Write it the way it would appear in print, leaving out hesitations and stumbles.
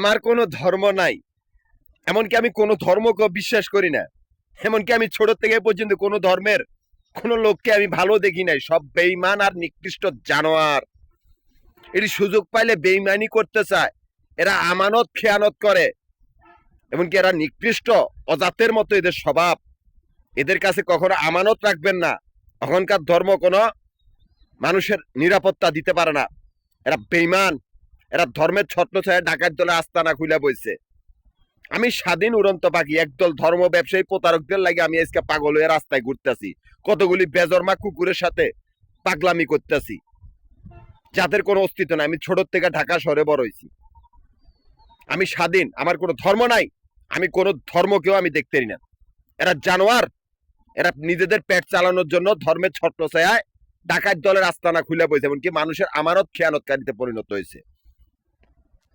আমার কোনো ধর্ম নাই, এমনকি আমি কোনো ধর্মকে বিশ্বাস করি না। এমনকি আমি ছোট থেকে পর্যন্ত কোনো ধর্মের কোনো লোককে আমি ভালো দেখি নাই, সব বেঈমান আর নিকৃষ্ট জানোয়ার। এটি সুযোগ পাইলে বেঈমানি করতে চায়, এরা আমানত খেয়ানত করে, এমনকি এরা নিকৃষ্ট অজাতের মতো এদের স্বভাব। এদের কাছে কখনো আমানত রাখবেন না। এখনকার ধর্ম কোনো মানুষের নিরাপত্তা দিতে পারে না। এরা বেঈমান, এরা ধর্মের ছত্র ছায়া ডাকাত দলে আস্তানা খুলে বইছে। আমি স্বাধীন উড়ন্ত পাখি, একদল ধর্ম ব্যবসায়ী প্রতারকদের লাগে আমি আজকে পাগল হয়ে রাস্তায় ঘুরতেছি, কতগুলি বেজরমা কুকুরের সাথে পাগলামি করতেছি, যাদের কোনো অস্তিত্ব নাই। আমি ছোট থেকে ঢাকা শহরে বড় হয়েছি, আমি স্বাধীন, আমার কোনো ধর্ম নাই, আমি কোনো ধর্মকেও আমি দেখতে না। এরা জানোয়ার, এরা নিজেদের পেট চালানোর জন্য ধর্মের ছত্র ছায়ায় ডাকাত দলের আস্তানা খুলে বইছে, এমনকি মানুষের আমানত খেয়ানতকারীতে পরিণত হয়েছে।